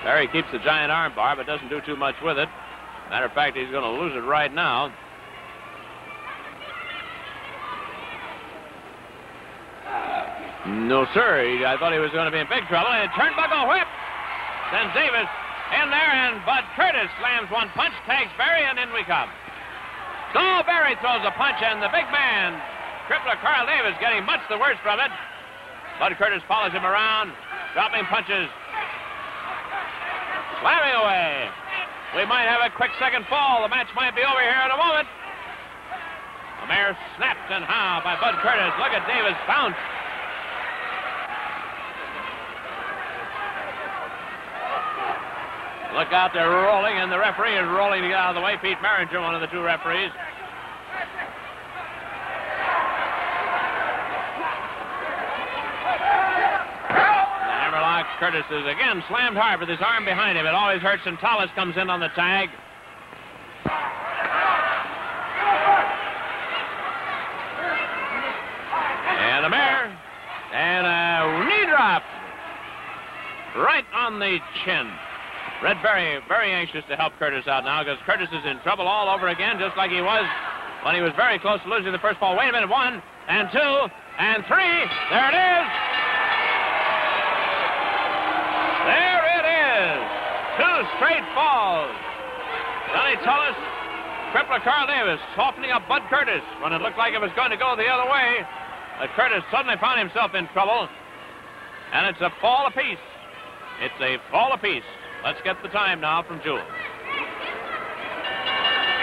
Barry keeps the giant arm bar, but doesn't do too much with it. Matter of fact, he's going to lose it right now. No, sir. I thought he was going to be in big trouble. And turnbuckle whip. Sends Davis in there, and Bud Curtis slams one punch, tags Barry, and in we come. So Barry throws a punch, and the big man, crippler Carl Davis, getting much the worst from it. Bud Curtis follows him around, dropping punches. Slamming away. We might have a quick second fall. The match might be over here in a moment. The mare snapped, and how by Bud Curtis. Look at Davis bounce. Look out, they're rolling, and the referee is rolling to get out of the way. Pete Maringer, one of the two referees. The hammerlock. Curtis is again slammed hard with his arm behind him. It always hurts, and TOLOS comes in on the tag. And a mare. And a knee drop. Right on the chin. Red Berry very anxious to help Curtis out now because Curtis is in trouble all over again, just like he was when he was very close to losing the first fall. Wait a minute. 1 and 2 and 3. There it is. There it is. 2 straight falls. Johnny TOLOS, crippler Carl Davis, softening up Bud Curtis when it looked like it was going to go the other way. But Curtis suddenly found himself in trouble, and it's a fall apiece. It's a fall apiece. Let's get the time now from Jewel.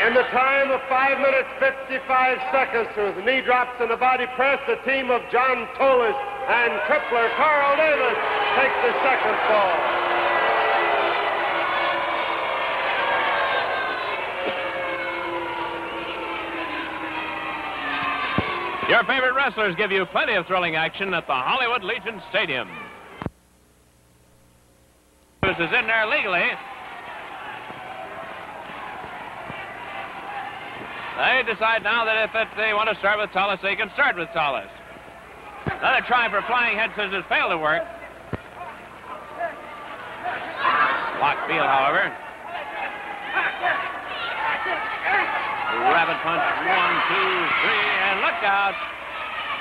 In the time of 5 minutes, 55 seconds with knee drops and a body press, the team of John TOLOS and crippler Carl Davis take the second fall. Your favorite wrestlers give you plenty of thrilling action at the Hollywood Legion Stadium. This is in there legally. They decide now that if they want to start with TOLOS, they can start with TOLOS. Another try for flying head scissors failed to work. Locked field, however. Rabbit punch, 1, 2, 3, and look out.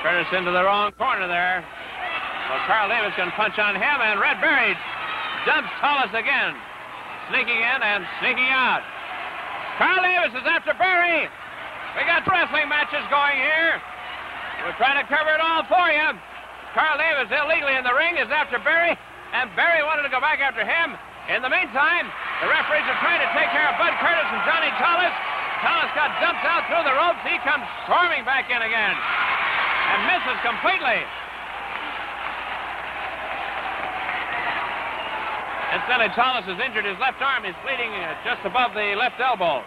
Curtis into the wrong corner there. Well, Carl Davis can punch on him, and Red Berry dumps TOLOS again. Sneaking in and sneaking out. Carl Davis is after Barry. We got wrestling matches going here. We're trying to cover it all for you. Carl Davis illegally in the ring is after Barry, and Barry wanted to go back after him. In the meantime, the referees are trying to take care of Bud Curtis and Johnny TOLOS. TOLOS got dumped out through the ropes. He comes storming back in again and misses completely. Instead, TOLOS has injured his left arm. He's bleeding just above the left elbow.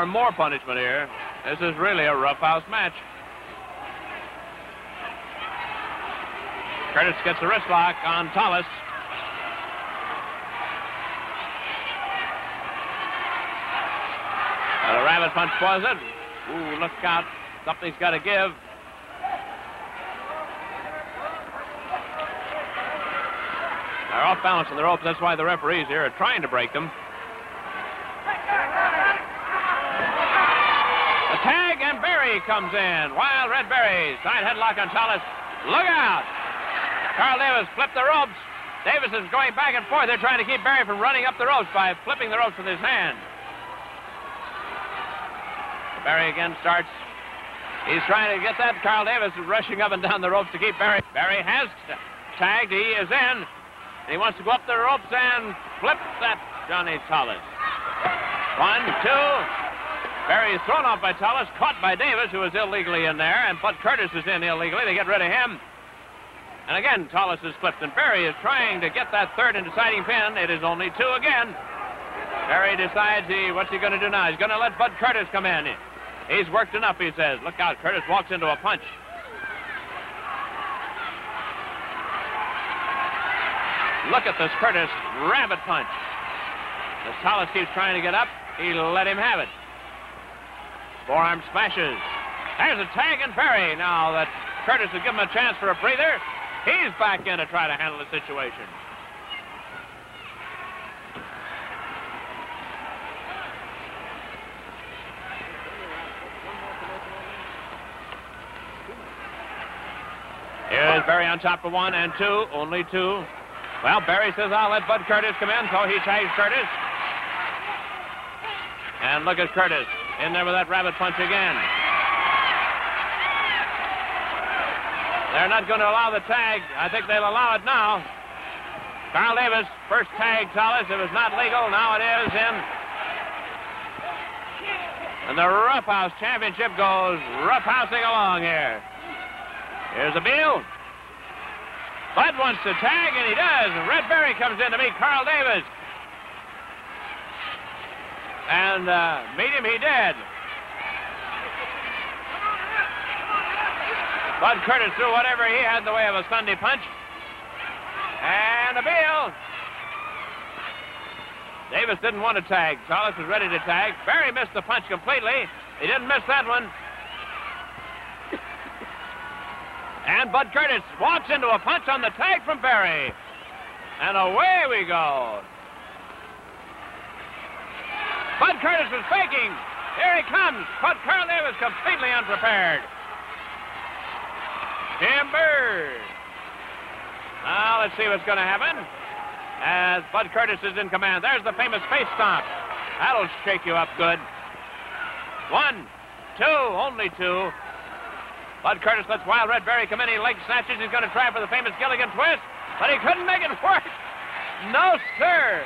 More punishment here. This is really a roughhouse match. Curtis gets a wrist lock on TOLOS. A rabbit punch was it. Ooh, look out. Something's got to give. They're off balance on the ropes. That's why the referees here are trying to break them. The tag, and Barry comes in. Wild Red Berry. Side headlock on TOLOS. Look out. Carl Davis flipped the ropes. Davis is going back and forth. They're trying to keep Barry from running up the ropes by flipping the ropes with his hand. Barry again starts. He's trying to get that. Carl Davis is rushing up and down the ropes to keep Barry. Barry has tagged. He is in. He wants to go up the ropes and flip that Johnny TOLOS. 1, 2. Barry is thrown off by TOLOS, caught by Davis, who is illegally in there, and Bud Curtis is in illegally. They get rid of him. And again, TOLOS is flipped, and Barry is trying to get that third and deciding pin. It is only 2 again. Barry decides what's he going to do now? He's going to let Bud Curtis come in. He's worked enough, he says. Look out, Curtis walks into a punch. Look at this Curtis rabbit punch. As Tolos keeps trying to get up, he let him have it. Forearm smashes. There's a tag and Berry. Now that Curtis has given him a chance for a breather, he's back in to try to handle the situation. Here's Berry on top for 1 and 2, only 2. Well, Berry says, I'll let Bud Curtis come in, so he tags Curtis. And look at Curtis in there with that rabbit punch again. They're not going to allow the tag. I think they'll allow it now. Carl Davis, first tag Tolos. It was not legal. Now it is in. And the Roughhouse Championship goes roughhousing along here. Here's a Beal. Bud wants to tag, and he does. And Red Berry comes in to meet Carl Davis. And meet him he did. Bud Curtis threw whatever he had in the way of a Sunday punch. And a Beal. Davis didn't want to tag. Tolos was ready to tag. Berry missed the punch completely. He didn't miss that one. And Bud Curtis walks into a punch on the tag from Berry. And away we go. Bud Curtis was faking. Here he comes. But Carl Davis completely unprepared. Timber. Now let's see what's going to happen as Bud Curtis is in command. There's the famous face stomp. That'll shake you up good. 1, 2, only 2. Bud Curtis lets Wild Red Berry come in. He leg snatches. He's going to try for the famous Gilligan twist, but he couldn't make it work. No, sir.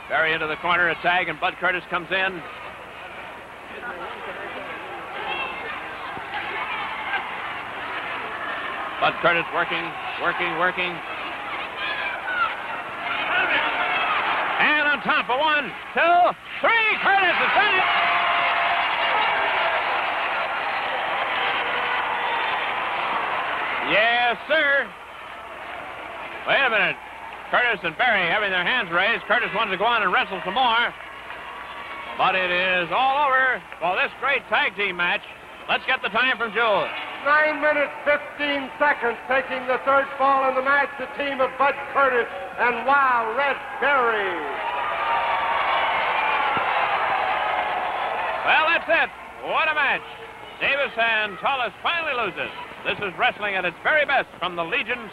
Berry into the corner, a tag, and Bud Curtis comes in. Bud Curtis working. And on top for 1, 2, 3. Curtis has done it. Yes, sir. Wait a minute. Curtis and Berry having their hands raised. Curtis wanted to go on and wrestle some more. But it is all over for this great tag team match. Let's get the time from Jules. 9 minutes, 15 seconds, taking the third fall in the match, the team of Bud Curtis and Wild Red Berry. Well, that's it. What a match. Davis and Tolos finally loses. This is wrestling at its very best from the Legion.